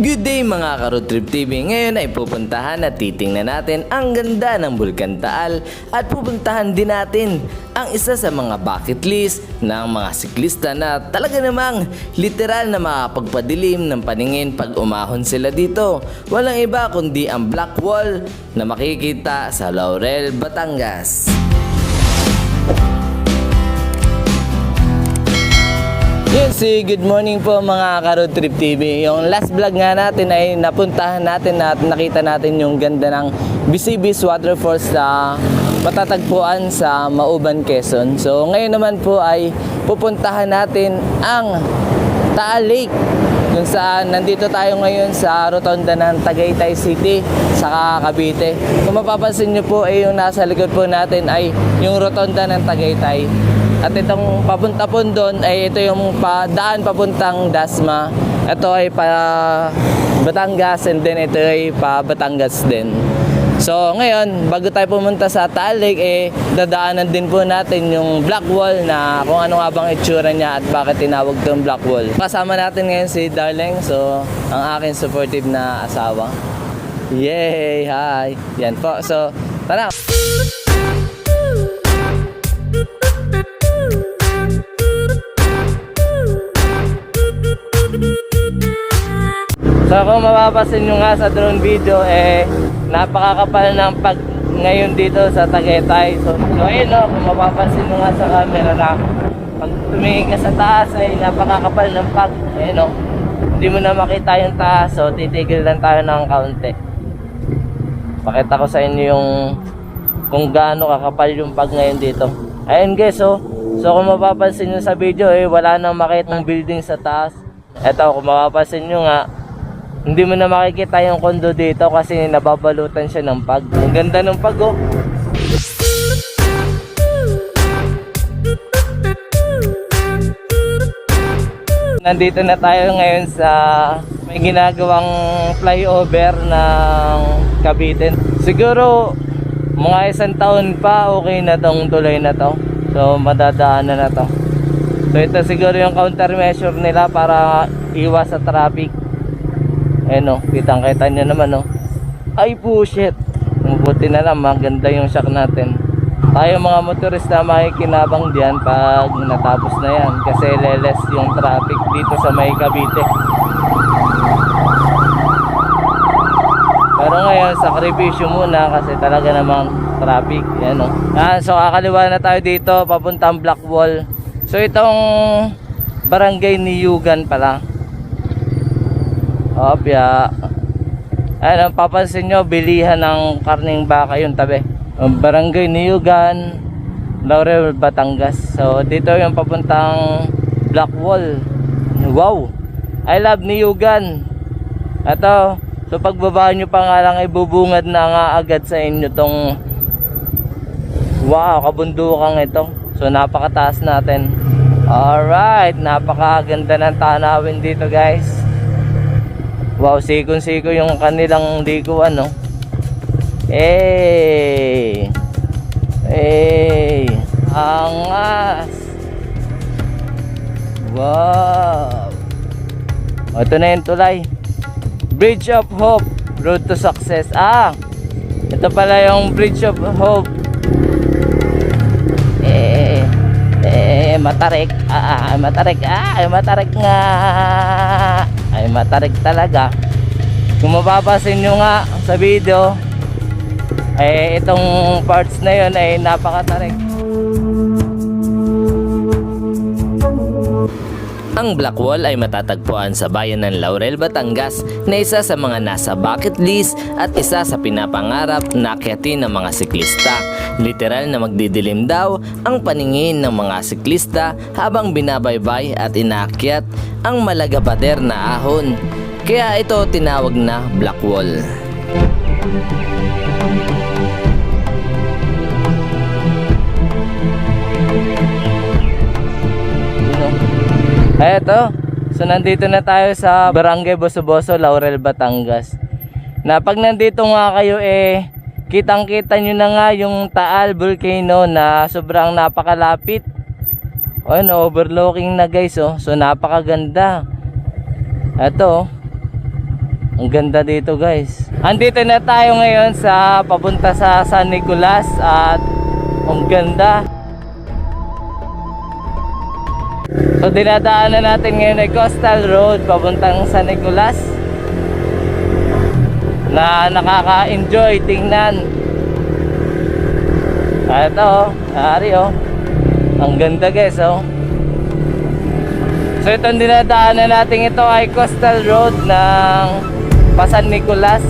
Good day mga ka-Road Trip TV. Ngayon ay pupuntahan at titingnan natin ang ganda ng Bulkan Taal at pupuntahan din natin ang isa sa mga bucket list ng mga siklista na talaga namang literal na makapagpadilim ng paningin pag umahon sila dito. Walang iba kundi ang Black Wall na makikita sa Laurel, Batangas. Yes, good morning po mga ka-Road Trip TV. Yung last vlog nga natin ay napuntahan natin at nakita natin yung ganda ng Bisibis Waterfalls na matatagpuan sa Mauban, Quezon. So ngayon naman po ay pupuntahan natin ang Taal Lake, kung saan nandito tayo ngayon sa rotonda ng Tagaytay City sa Cavite. Kung mapapansin nyo po ay yung nasa likod po natin ay yung rotonda ng Tagaytay. At itong papunta po doon ay ito yung daan papuntang Dasma. Ito ay pa Batangas and then ito ay pa Batangas din. So ngayon, bago tayo pumunta sa Taal Lake, dadaanan din po natin yung Black Wall na kung ano nga bang itsura niya at bakit tinawag itong Black Wall. Kasama natin ngayon si Darling, so ang aking supportive na asawa. Yay! Hi! Yan po. So tara! So kung mapapasin nyo nga sa drone video, napakakapal ng pag ngayon dito sa Tagaytay. So ayun o, kung mapapasin nyo nga sa camera na pag tumingin ka sa taas ay napakakapal ng pag. Ayun o, hindi mo na makita yung taas, so titigil lang tayo ng kaunti. Pakita ko sa inyo yung kung gaano kakapal yung pag ngayon dito. Ayun guys, so kung mapapansin nyo sa video, wala nang makitang building sa taas. Eto, kung mapapansin nyo nga, hindi mo na makikita yung kondo dito kasi nababalutan siya ng pag. Ang ganda ng pag, oh. Nandito na tayo ngayon sa may ginagawang flyover ng Cavite. Siguro mga isang taon pa okay na tong tuloy na to. So madadaanan na to. So ito siguro yung countermeasure nila para iwas sa traffic. Ayan o, kitang-kita nyo naman o. Ay po shit. Mabuti na lang, maganda yung shock natin. Tayo mga motorista makikinabang diyan pag natapos na yan. Kasi leles yung traffic dito sa may Cavite. Pero ngayon, sakripisyo muna kasi talaga namang traffic. Ayan o. So kakaliwa na tayo dito, papuntang Black Wall. So itong barangay ni Yugan pala. Opya. Ayan, papansin nyo, bilihan ng karning baka yung tabi. Barangay ni Yugan, Laurel, Batangas. So dito yung papuntang Black Wall. Wow, I love ni Yugan. Ito, so pagbaba nyo pa nga lang ay bubungad na nga agad sa inyo tong wow, kabundukan ito. So napakataas natin. Alright, napakaganda ng tanawin dito guys. Wow, sikon-siko yung kanilang likuan, no? Hey! Hey! Angas! Wow! Ito na yung tulay. Bridge of Hope, Road to Success. Ito pala yung Bridge of Hope. Matarik. Matarik. Matarik nga. Ay matarik talaga. Kung mapapasin nyo nga sa video, itong parts na yun ay napakatarik. Ang Black Wall ay matatagpuan sa bayan ng Laurel, Batangas na isa sa mga nasa bucket list at isa sa pinapangarap na akyatin ng mga siklista. Literal na magdidilim daw ang paningin ng mga siklista habang binabaybay at inaakyat ang malagapader na ahon. Kaya ito tinawag na Black Wall. Eto, so nandito na tayo sa Barangay Boso-Boso, Laurel, Batangas. Na pag nandito nga kayo kitang-kita nyo na nga yung Taal Volcano na sobrang napakalapit. Overlooking na guys, oh. So napakaganda. Ito, Ang ganda dito guys. Andito na tayo ngayon sa papunta sa San Nicolas at ang ganda. So dinadaanan natin ngayon ay Coastal Road papuntang San Nicolas na nakaka-enjoy tingnan. Ito, ang ganda guys oh. So itong dinadaanan natin ito ay Coastal Road ng San Nicolas.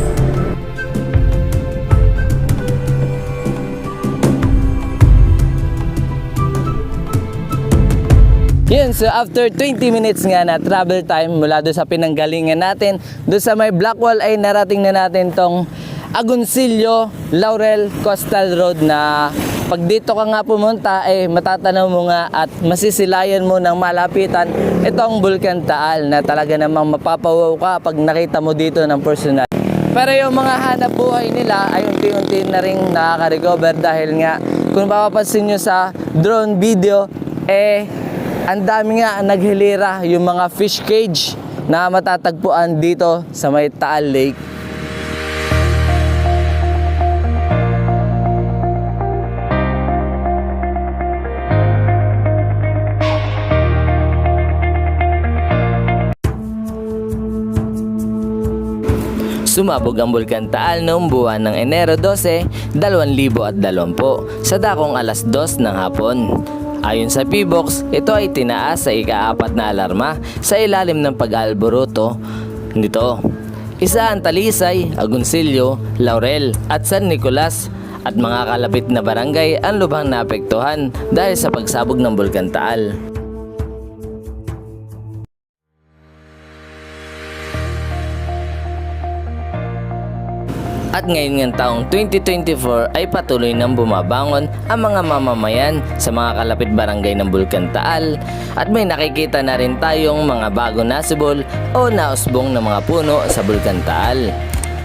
Yun, so after 20 minutes nga na travel time mula doon sa pinanggalingan natin, doon sa may Blackwall ay narating na natin tong Agoncillo Laurel Coastal Road na pag dito ka nga pumunta ay matatanaw mo nga at masisilayan mo ng malapitan itong Bulkan Taal na talaga namang mapapawaw ka pag nakita mo dito ng personal. Pero yung mga hanap buhay nila ay unti-unti na rin nakaka-recover dahil nga kung mapapansin nyo sa drone video ang dami nga naghilira yung mga fish cage na matatagpuan dito sa may Taal Lake. Sumabog ang Bulkan Taal noong buwan ng Enero 12, 2020 sa dakong alas 2 ng hapon. Ayon sa PBOX, ito ay tinaas sa ika-4 na alarma sa ilalim ng pag-alboroto nito. Isa ang Talisay, Agoncillo, Laurel at San Nicolas at mga kalapit na barangay ang lubhang naapektuhan dahil sa pagsabog ng Bulkan Taal. At ngayon ng taong 2024 ay patuloy nang bumabangon ang mga mamamayan sa mga kalapit barangay ng Bulkan Taal at may nakikita na rin tayong mga bago nasibol o nausbong na mga puno sa Bulkan Taal.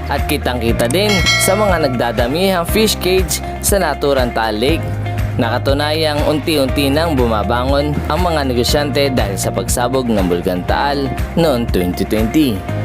At kitang-kita din sa mga nagdadamihang fish cage sa naturang Taal Lake. Nakatunayang unti-unti nang bumabangon ang mga negosyante dahil sa pagsabog ng Bulkan Taal noong 2020.